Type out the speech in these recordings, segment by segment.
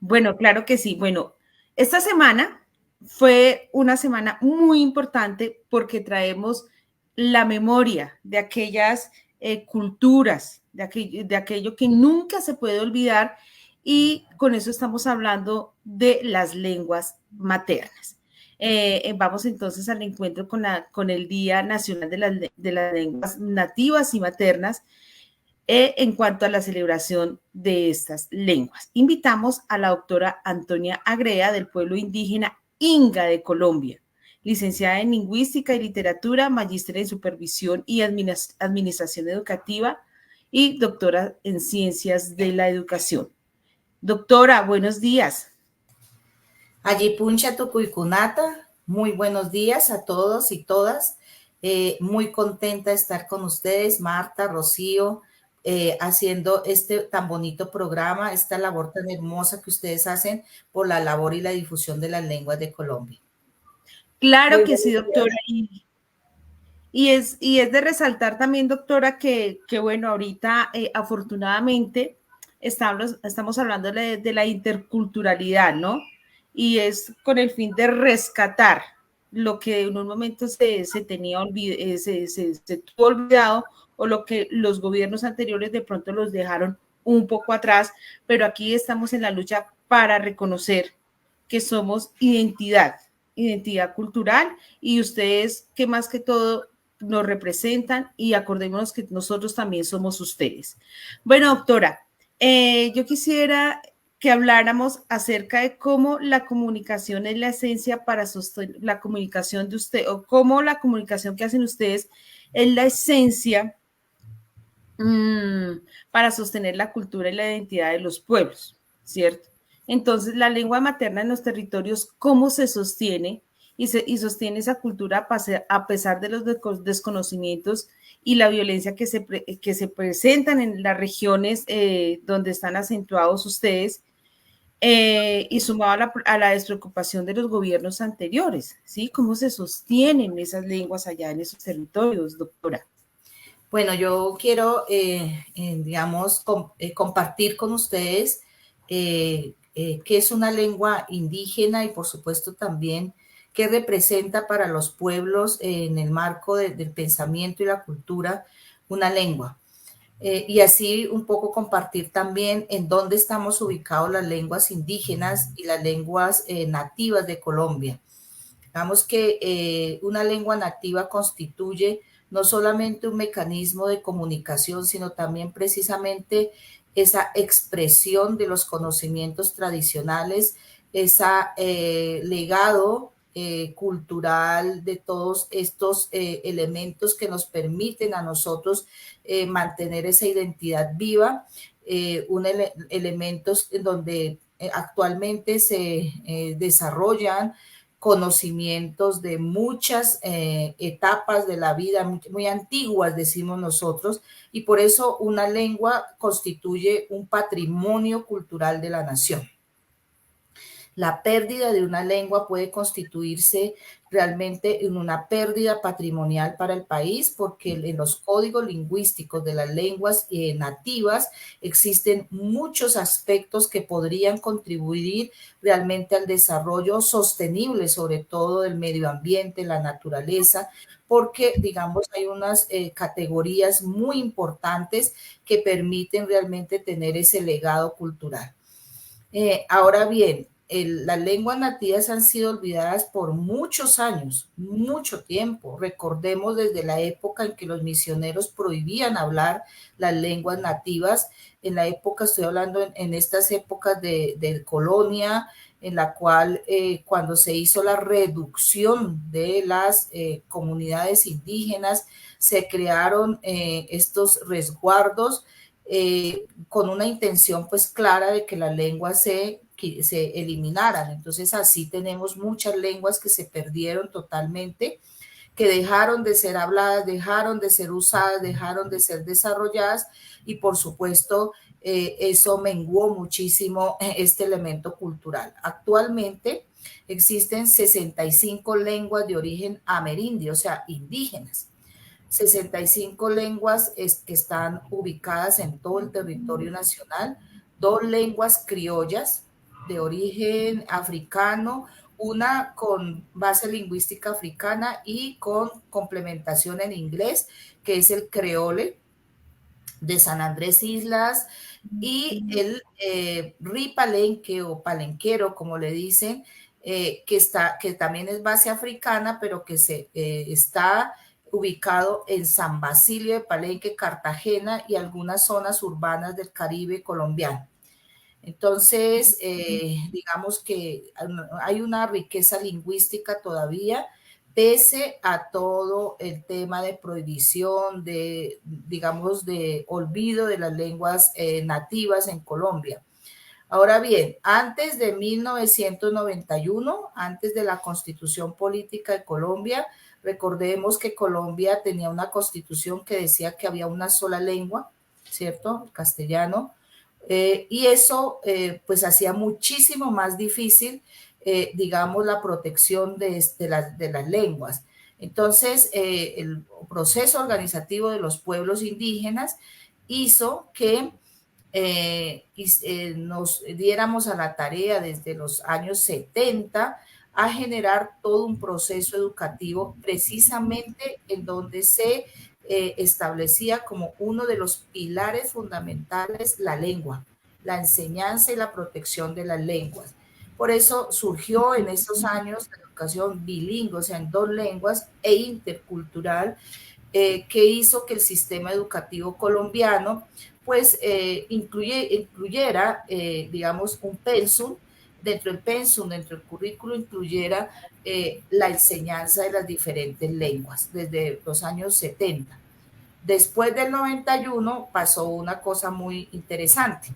Bueno, claro que sí. Bueno, esta semana fue una semana muy importante porque traemos la memoria de aquellas culturas, de aquello que nunca se puede olvidar y con eso estamos hablando de las lenguas maternas. Vamos entonces al encuentro con el Día Nacional de las Lenguas Nativas y Maternas en cuanto a la celebración de estas lenguas. Invitamos a la doctora Antonia Agrea del pueblo indígena Inga de Colombia, licenciada en Lingüística y Literatura, magíster en Supervisión y Administración Educativa y doctora en Ciencias de la Educación. Doctora, buenos días. Allí Puncha Tucuicunata, muy buenos días a todos y todas. Muy contenta de estar con ustedes, Marta, Rocío, haciendo este tan bonito programa, esta labor tan hermosa que ustedes hacen por la labor y la difusión de las lenguas de Colombia. Claro Muy que sí, buenos doctora. días. Y es de resaltar también, doctora, que bueno, ahorita afortunadamente estamos hablando de la interculturalidad, ¿no? Y es con el fin de rescatar lo que en un momento se tenía se tuvo olvidado o lo que los gobiernos anteriores de pronto los dejaron un poco atrás, pero aquí estamos en la lucha para reconocer que somos identidad cultural y ustedes que más que todo nos representan y acordémonos que nosotros también somos ustedes. Bueno, doctora, yo quisiera que habláramos acerca de cómo la comunicación es la esencia para sostener la comunicación de usted o cómo la comunicación que hacen ustedes es la esencia para sostener la cultura y la identidad de los pueblos, ¿cierto? Entonces, la lengua materna en los territorios, ¿cómo se sostiene? Y sostiene esa cultura a pesar de los desconocimientos y la violencia que se presentan en las regiones donde están acentuados ustedes, y sumado a la despreocupación de los gobiernos anteriores, ¿sí? ¿Cómo se sostienen esas lenguas allá en esos territorios, doctora? Bueno, yo quiero, digamos, compartir con ustedes qué es una lengua indígena y, por supuesto, también qué representa para los pueblos en el marco del pensamiento y la cultura una lengua. Y así un poco compartir también en dónde estamos ubicados las lenguas indígenas y las lenguas nativas de Colombia. Digamos que una lengua nativa constituye no solamente un mecanismo de comunicación, sino también precisamente esa expresión de los conocimientos tradicionales, ese legado cultural de todos estos elementos que nos permiten a nosotros mantener esa identidad viva, elementos en donde actualmente se desarrollan conocimientos de muchas etapas de la vida, muy antiguas, decimos nosotros, y por eso una lengua constituye un patrimonio cultural de la nación. La pérdida de una lengua puede constituirse realmente en una pérdida patrimonial para el país porque en los códigos lingüísticos de las lenguas nativas existen muchos aspectos que podrían contribuir realmente al desarrollo sostenible, sobre todo del medio ambiente, la naturaleza, porque, digamos, hay unas categorías muy importantes que permiten realmente tener ese legado cultural. Ahora bien, las lenguas nativas han sido olvidadas por muchos años, mucho tiempo. Recordemos desde la época en que los misioneros prohibían hablar las lenguas nativas. En la época, estoy hablando en estas épocas de colonia, en la cual cuando se hizo la reducción de las comunidades indígenas, se crearon estos resguardos con una intención pues clara de que las lenguas se eliminaran. Entonces así tenemos muchas lenguas que se perdieron totalmente, que dejaron de ser habladas, dejaron de ser usadas, dejaron de ser desarrolladas y por supuesto eso menguó muchísimo este elemento cultural. Actualmente existen 65 lenguas de origen amerindio, o sea, indígenas. 65 lenguas que están ubicadas en todo el territorio nacional, 2 lenguas criollas, de origen africano, una con base lingüística africana y con complementación en inglés, que es el creole de San Andrés Islas, y el ripalenque o palenquero, como le dicen, que también es base africana, pero que está ubicado en San Basilio de Palenque, Cartagena y algunas zonas urbanas del Caribe colombiano. Entonces, digamos que hay una riqueza lingüística todavía, pese a todo el tema de prohibición, digamos, de olvido de las lenguas nativas en Colombia. Ahora bien, antes de 1991, antes de la Constitución Política de Colombia, recordemos que Colombia tenía una constitución que decía que había una sola lengua, ¿cierto? El castellano. Y eso pues hacía muchísimo más difícil, digamos, la protección de las lenguas. Entonces, el proceso organizativo de los pueblos indígenas hizo que nos diéramos a la tarea desde los años 70 a generar todo un proceso educativo precisamente en donde se establecía como uno de los pilares fundamentales la lengua, la enseñanza y la protección de las lenguas. Por eso surgió en esos años la educación bilingüe, o sea, en dos lenguas e intercultural, que hizo que el sistema educativo colombiano pues incluyera, digamos, un pensum, dentro del pensum, dentro del currículo, incluyera la enseñanza de las diferentes lenguas desde los años 70. Después del 91 pasó una cosa muy interesante.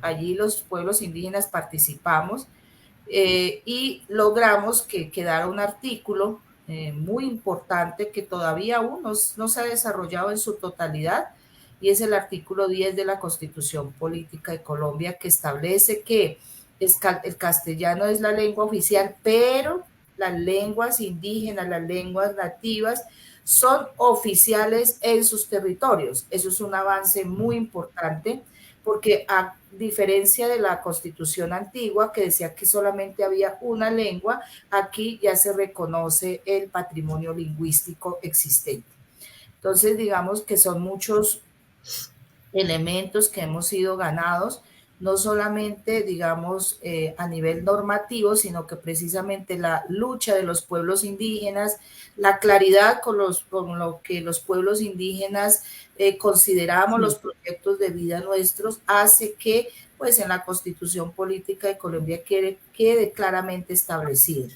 Allí los pueblos indígenas participamos y logramos que quedara un artículo muy importante que todavía aún no se ha desarrollado en su totalidad, y es el artículo 10 de la Constitución Política de Colombia, que establece que el castellano es la lengua oficial, pero las lenguas indígenas, las lenguas nativas, son oficiales en sus territorios. Eso es un avance muy importante, porque a diferencia de la Constitución antigua, que decía que solamente había una lengua, aquí ya se reconoce el patrimonio lingüístico existente. Entonces, digamos que son muchos elementos que hemos sido ganados, no solamente, digamos, a nivel normativo, sino que precisamente la lucha de los pueblos indígenas, la claridad con lo que los pueblos indígenas consideramos los proyectos de vida nuestros, hace que, pues, en la Constitución Política de Colombia quede claramente establecido.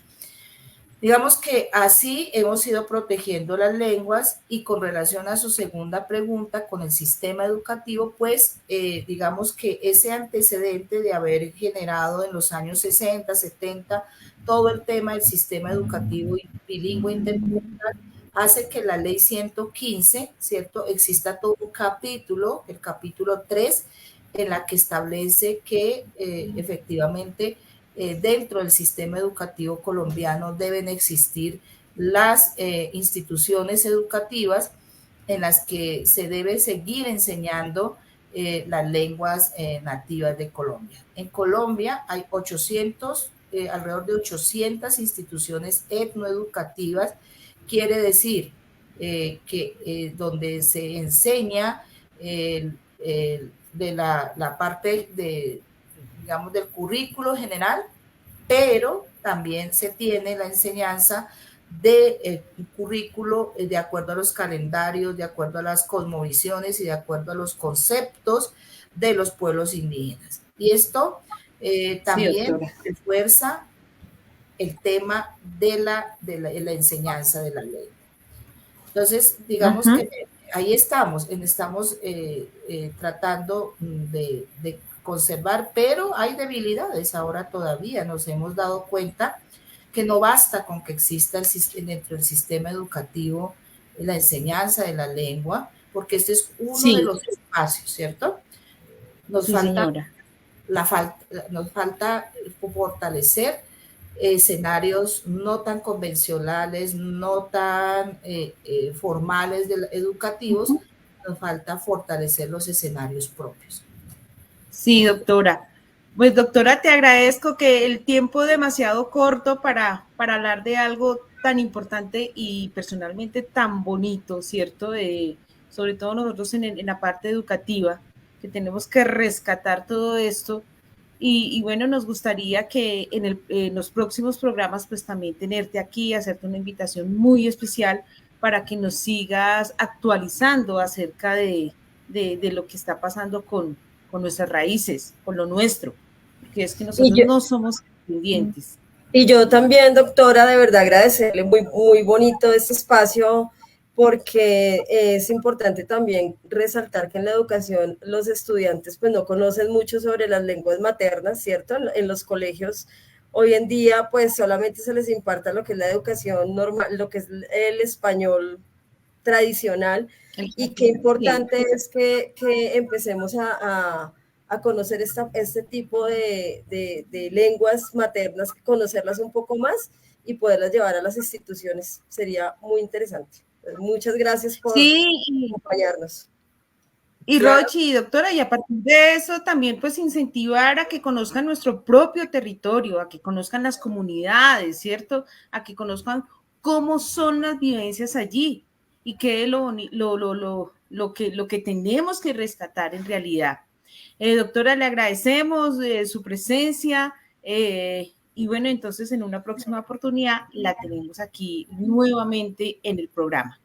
Digamos que así hemos ido protegiendo las lenguas, y con relación a su segunda pregunta, con el sistema educativo, pues digamos que ese antecedente de haber generado en los años 60, 70, todo el tema del sistema educativo bilingüe intercultural, hace que la ley 115, ¿cierto? Exista todo un capítulo, el capítulo 3, en la que establece que efectivamente dentro del sistema educativo colombiano deben existir las instituciones educativas en las que se debe seguir enseñando las lenguas nativas de Colombia. En Colombia hay alrededor de 800 instituciones etnoeducativas, quiere decir que donde se enseña de la parte de, digamos, del currículo general, pero también se tiene la enseñanza de un currículo de acuerdo a los calendarios, de acuerdo a las cosmovisiones y de acuerdo a los conceptos de los pueblos indígenas. Y esto también refuerza el tema de la enseñanza de la ley. Entonces, digamos que ahí estamos tratando de conservar, pero hay debilidades ahora todavía. Nos hemos dado cuenta que no basta con que exista dentro del sistema educativo la enseñanza de la lengua, porque este es uno de los espacios, ¿cierto? Nos falta fortalecer escenarios no tan convencionales, no tan formales educativos. Nos falta fortalecer los escenarios propios. Sí, doctora. Pues doctora, te agradezco que el tiempo demasiado corto para hablar de algo tan importante y personalmente tan bonito, ¿cierto? Sobre todo nosotros en la parte educativa, que tenemos que rescatar todo esto. Y bueno, nos gustaría que en los próximos programas pues también tenerte aquí, hacerte una invitación muy especial para que nos sigas actualizando acerca de lo que está pasando con nuestras raíces, con lo nuestro, porque es que Y nosotros yo, no somos independientes. y yo también, doctora, de verdad agradecerle muy, muy bonito este espacio porque es importante también resaltar que en la educación los estudiantes pues no conocen mucho sobre las lenguas maternas, ¿cierto? En los colegios hoy en día pues solamente se les imparta lo que es la educación normal, lo que es el español tradicional y qué Sí. importante es que empecemos a conocer este tipo de lenguas maternas, conocerlas un poco más y poderlas llevar a las instituciones. Sería muy interesante. Muchas gracias por Sí, acompañarnos. y Claro. Rochi, doctora, y a partir de eso también pues incentivar a que conozcan nuestro propio territorio, a que conozcan las comunidades, ¿cierto? A que conozcan cómo son las vivencias allí y qué es lo que tenemos que rescatar en realidad. Doctora, le agradecemos su presencia y bueno, entonces en una próxima oportunidad la tenemos aquí nuevamente en el programa.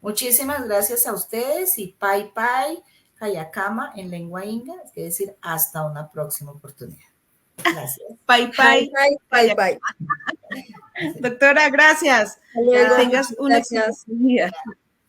Muchísimas gracias a ustedes y Pai Pai, Kayakama en lengua inga, es decir, hasta una próxima oportunidad. Gracias. Bye, Bye, bye. bye, bye, bye. Doctora, gracias. Hasta Que luego, Chao. muchas tengas un excelente gracias. día.